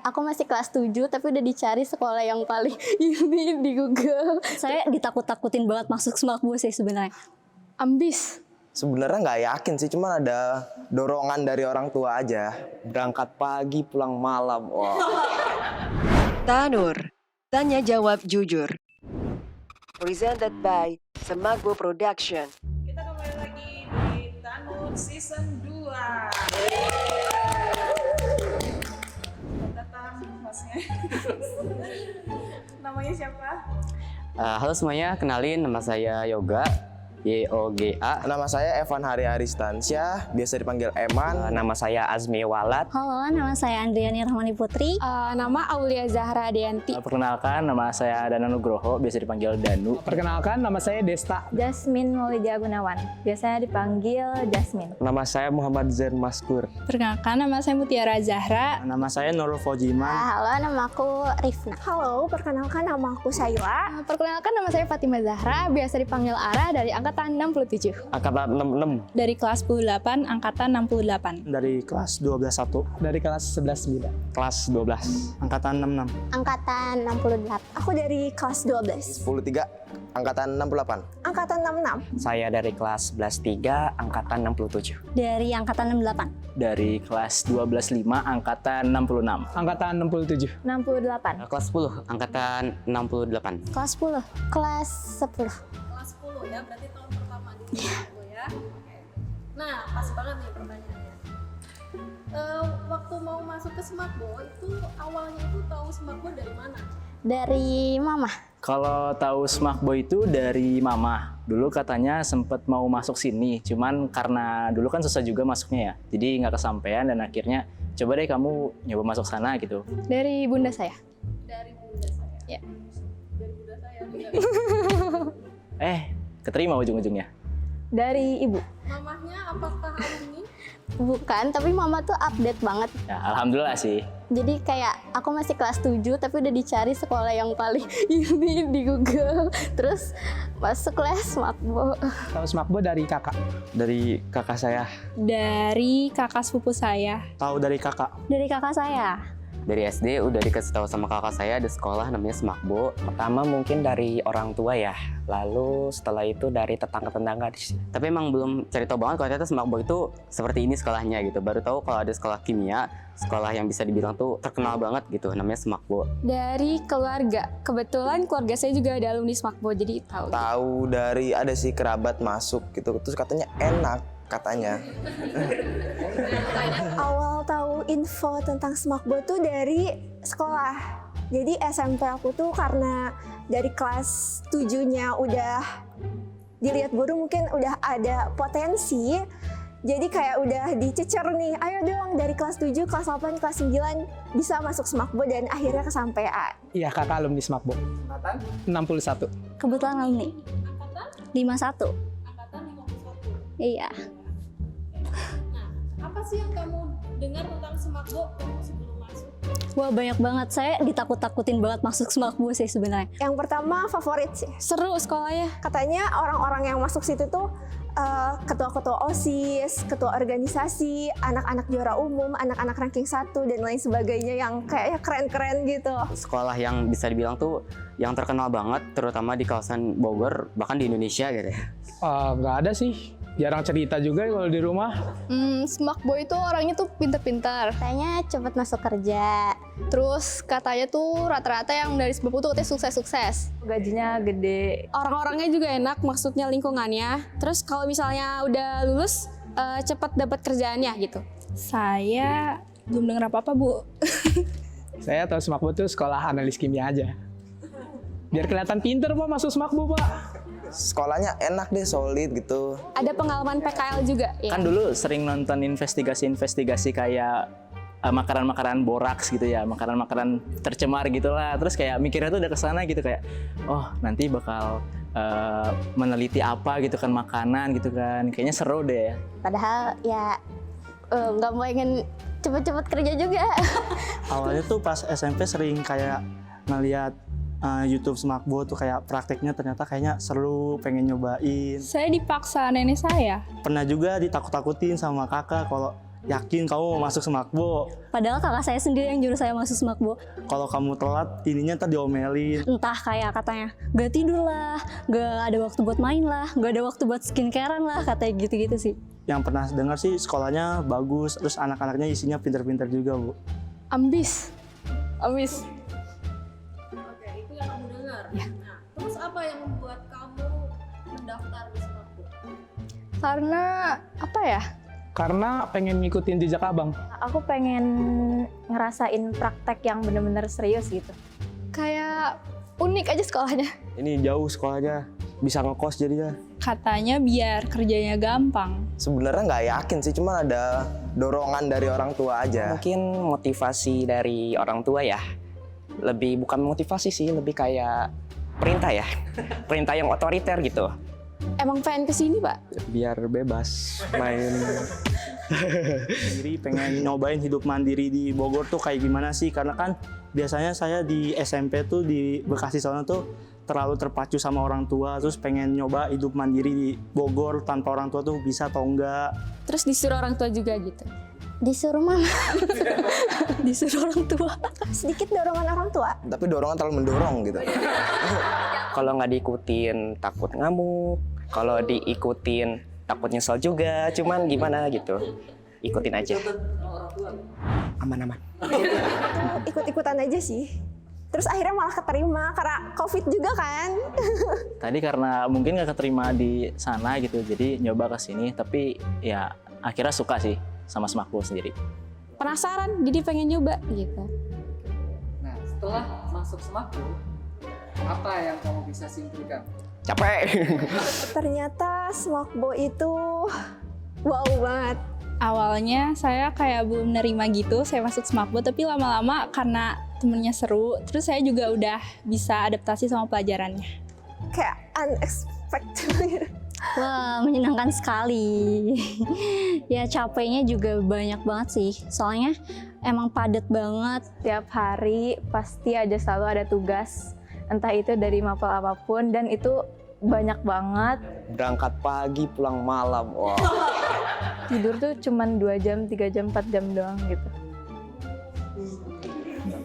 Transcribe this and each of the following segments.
Aku masih kelas 7 tapi udah dicari sekolah yang paling ini di Google. Saya ditakut-takutin banget masuk Smakbo sih sebenarnya. Ambis. Sebenarnya nggak yakin sih, cuman ada dorongan dari orang tua aja. Berangkat pagi, pulang malam. Wah. Tanur, tanya jawab jujur. Presented by Semagbo Production. Kita kembali lagi di Tanur Season 2. Selamat datang hostnya. Namanya siapa? Halo semuanya, kenalin nama saya Yoga, YOGA. Nama saya Evan Hari Aristansyah, biasa dipanggil Eman. Nama saya Azmi Walat. Halo, nama saya Andriani Rahmani Putri. Nama Aulia Zahra Adianti. Perkenalkan, nama saya Dana Nugroho, biasa dipanggil Danu. Perkenalkan, nama saya Desta. Jasmine Maulidia Gunawan, biasanya dipanggil Jasmine. Nama saya Muhammad Zain Maskur. Perkenalkan, nama saya Mutiara Zahra. Nama saya Nurul Fojiman. Halo, nama aku Rifna. Halo, perkenalkan nama aku Sayla. Perkenalkan, nama saya Fatima Zahra, biasa dipanggil Ara dari angkatan 67. Angkatan 66. Dari kelas 18, angkatan 68. Dari kelas 12-1. Dari kelas 11-9. Kelas 12. Angkatan 66. Angkatan 68. Aku dari kelas 12, 10-3, angkatan 68. angkatan 66. Saya dari kelas 11-3, angkatan 67. Dari angkatan 68. Dari kelas 12-5, angkatan 66. Angkatan 67. 68. Kelas 10, angkatan 68. Kelas 10. Kelas 10. Kelas 10 ya, berarti tahun pertama di Smakbo ya. Oke. Nah, pas banget nih pertanyaannya. Waktu mau masuk ke Smakbo itu awalnya itu tahu Smakbo dari mana? Dari mama. Kalau tahu Smakbo itu dari mama. Dulu katanya sempet mau masuk sini, cuman karena dulu kan susah juga masuknya ya. Jadi nggak kesampaian dan akhirnya coba deh kamu nyoba masuk sana gitu. Dari bunda saya. Dari bunda saya. Ya. Dari bunda saya. Keterima ujung-ujungnya. Dari ibu. Mamahnya apakah alumni? Bukan, tapi mama tuh update banget. Ya, alhamdulillah sih. Jadi kayak aku masih kelas 7 tapi udah dicari sekolah yang paling ini di Google. Terus masuk les Smakbo. Tahu Smakbo dari kakak. Dari kakak saya. Dari kakak sepupu saya. Tahu dari kakak. Dari kakak saya. Dari SD udah dikasih tahu sama kakak saya ada sekolah namanya Smakbo. Pertama mungkin dari orang tua ya. Lalu setelah itu dari tetangga-tetangga di sini. Tapi emang belum cari tahu banget kalau ternyata Smakbo itu seperti ini sekolahnya gitu. Baru tahu kalau ada sekolah kimia, sekolah yang bisa dibilang tuh terkenal banget gitu, namanya Smakbo. Dari keluarga. Kebetulan keluarga saya juga ada alumni Smakbo, jadi tahu. Tahu dari ada sih kerabat masuk gitu, terus katanya enak katanya. Awal tahu info tentang Smakbo tuh dari sekolah. Jadi SMP aku tuh karena dari kelas 7-nya udah dilihat guru mungkin udah ada potensi. Jadi kayak udah dicecer nih, ayo dong dari kelas 7, kelas 8, kelas 9 bisa masuk Smakbo dan akhirnya kesampaian. Iya, kakak alumni Smakbo. Angkatan? 61. Kebetulan alumni. Angkatan? 51. Angkatan 51. Iya. Nah, apa sih yang kamu dengar tentang Smakbo kamu sebelum masuk? Wah, banyak banget. Saya ditakut-takutin banget masuk Smakbo sih sebenarnya. Yang pertama favorit sih. Seru sekolahnya. Katanya orang-orang yang masuk situ tuh ketua-ketua OSIS, ketua organisasi, anak-anak juara umum, anak-anak ranking 1 dan lain sebagainya yang kayaknya keren-keren gitu. Sekolah yang bisa dibilang tuh yang terkenal banget, terutama di kawasan Bogor, bahkan di Indonesia gitu ya. Nggak ada sih. Jarang cerita juga kalau di rumah. Smakbo itu orangnya tuh pinter-pinter. Katanya cepet masuk kerja. Terus katanya tuh rata-rata yang dari Smakbo tuh katanya sukses-sukses. Gajinya gede. Orang-orangnya juga enak, maksudnya lingkungannya. Terus kalau misalnya udah lulus, cepat dapat kerjaannya gitu. Saya belum dengar apa-apa, Bu. Saya tahu Smakbo tuh sekolah analis kimia aja. Biar kelihatan pinter Pak masuk Smakbo Pak. Sekolahnya enak deh, solid gitu. Ada pengalaman PKL juga. Ya. Kan dulu sering nonton investigasi-investigasi kayak makanan-makanan boraks gitu ya, makanan-makanan tercemar gitulah. Terus kayak mikirnya tuh udah kesana gitu kayak, oh nanti bakal meneliti apa gitu kan makanan gitu kan. Kayaknya seru deh. Padahal ya nggak mau ingin cepet-cepet kerja juga. Awalnya tuh pas SMP sering kayak ngeliat YouTube Smakbo tuh kayak prakteknya ternyata kayaknya seru, pengen nyobain. Saya dipaksa nenek saya. Pernah juga ditakut-takutin sama kakak kalau yakin kamu mau masuk Semakbo. Padahal kakak saya sendiri yang nyuruh saya masuk Semakbo. Kalau kamu telat, ininya ntar diomelin. Entah kayak katanya, gak tidur lah, gak ada waktu buat main lah, gak ada waktu buat skincarean lah, katanya gitu-gitu sih. Yang pernah dengar sih sekolahnya bagus, terus anak-anaknya isinya pinter-pinter juga, Bu. Ambis. Oke, itu yang kamu dengar. Nah, terus apa yang membuat kamu mendaftar di Semakbo? Karena apa ya? Karena pengen ngikutin jejak abang. Aku pengen ngerasain praktek yang bener-bener serius gitu. Kayak unik aja sekolahnya. Ini jauh sekolahnya, bisa ngekos jadinya. Katanya biar kerjanya gampang. Sebenarnya nggak yakin sih, cuma ada dorongan dari orang tua aja. Mungkin motivasi dari orang tua ya. Lebih bukan motivasi sih, lebih kayak perintah ya. Perintah yang otoriter gitu. Emang pengen kesini, Pak? Biar bebas main. Sendiri pengen nyobain hidup mandiri di Bogor tuh kayak gimana sih? Karena kan biasanya saya di SMP tuh di Bekasi sana tuh terlalu terpacu sama orang tua, terus pengen nyoba hidup mandiri di Bogor tanpa orang tua tuh bisa atau enggak. Terus disuruh orang tua juga gitu. Disuruh mama. Disuruh orang tua. Sedikit dorongan orang tua. Tapi dorongan terlalu mendorong gitu. Kalau nggak diikutin takut ngamuk, kalau diikutin takut nyesel juga, cuman gimana gitu. Ikutin aja. Aman-aman. Ikut-ikutan aja sih. Terus akhirnya malah keterima karena COVID juga kan. Tadi karena mungkin nggak keterima di sana gitu, jadi nyoba ke sini. Tapi ya akhirnya suka sih sama Semakbo sendiri. Penasaran, jadi pengen nyoba gitu. Nah, setelah masuk Semakbo, apa yang kamu bisa simpulkan? Capek. Ternyata Semakbo itu wow banget. Awalnya saya kayak belum nerima gitu, saya masuk Semakbo, tapi lama-lama karena temennya seru, terus saya juga udah bisa adaptasi sama pelajarannya. Kayak unexpected. Wah, menyenangkan sekali. Ya capeknya juga banyak banget sih. Soalnya emang padat banget. Tiap hari pasti aja selalu ada tugas. Entah itu dari mapel apapun dan itu banyak banget. Berangkat pagi, pulang malam. Wow. Tidur tuh cuman 2 jam, 3 jam, 4 jam doang gitu.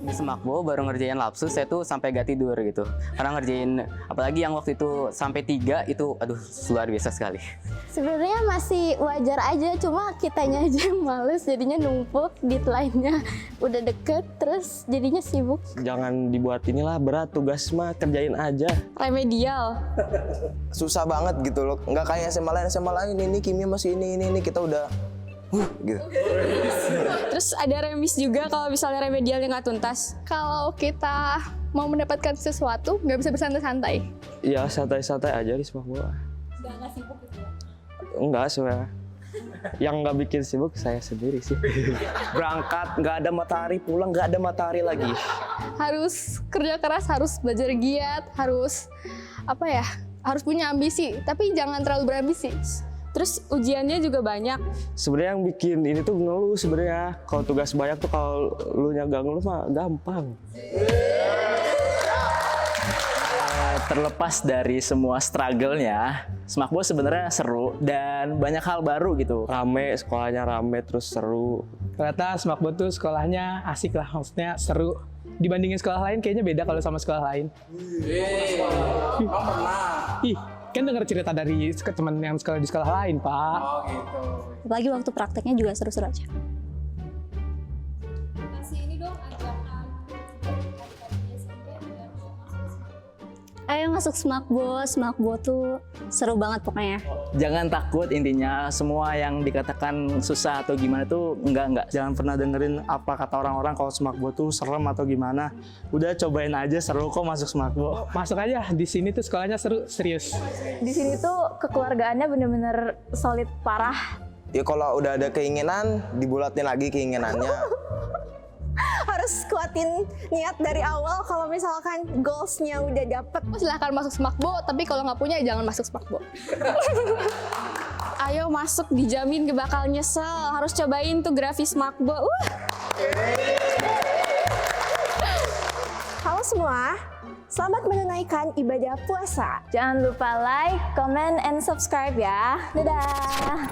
Di Semakbo baru ngerjain lapsus, saya tuh sampai gak tidur gitu. Karena ngerjain, apalagi yang waktu itu sampai 3 itu, aduh luar biasa sekali. Sebenarnya masih wajar aja, cuma kitanya aja yang males, jadinya numpuk, deadline-nya udah deket, terus jadinya sibuk. Jangan dibuat inilah berat, tugas mah kerjain aja. Remedial. Susah banget gitu loh, nggak kayak SMA lain ini kimia masih ini kita udah gitu. Terus ada remis juga kalau misalnya remedialnya nggak tuntas. Kalau kita mau mendapatkan sesuatu, nggak bisa bersantai-santai. Ya santai-santai aja di Semakbo. Nggak sibuk gitu ya? Enggak sebenarnya. Yang nggak bikin sibuk saya sendiri sih. Berangkat nggak ada matahari, pulang nggak ada matahari lagi. Harus kerja keras, harus belajar giat, harus apa ya? Harus punya ambisi, tapi jangan terlalu berambisi. Terus ujiannya juga banyak. Sebenarnya yang bikin ini tuh ngeluh sebenarnya. Kalau tugas banyak tuh kalau lu nggak ngeluh mah gampang. Terlepas dari semua struggle-nya, Semakbo sebenarnya seru dan banyak hal baru gitu. Rame, sekolahnya rame terus seru. Ternyata Semakbo tuh sekolahnya asik lah, maksudnya seru. Dibandingin sekolah lain kayaknya beda kalau sama sekolah lain. Ih, kan denger cerita dari teman yang sekolah di sekolah lain, Pak. Oh gitu. Apalagi waktu prakteknya juga seru-seru aja. Kasih ini dong ajakan adik-adik SMP biar mau masuk Semakbo. Ayo masuk Semakbo, Semakbo tuh seru banget pokoknya. Jangan takut, intinya semua yang dikatakan susah atau gimana tuh enggak. Jangan pernah dengerin apa kata orang-orang kalau Semakbo tuh serem atau gimana. Udah cobain aja, seru kok masuk Semakbo. Masuk aja, di sini tuh sekolahnya seru, serius. Di sini tuh kekeluargaannya bener-bener solid parah. Ya kalau udah ada keinginan, dibulatin lagi keinginannya. Harus kuatin niat dari awal kalau misalkan goals-nya udah dapet. Silahkan masuk Semakbo, tapi kalau nggak punya jangan masuk Semakbo. Ayo masuk, dijamin gak bakal nyesel. Harus cobain tuh grafis Semakbo. Halo semua, selamat menunaikan ibadah puasa. Jangan lupa like, comment, and subscribe ya. Dadah!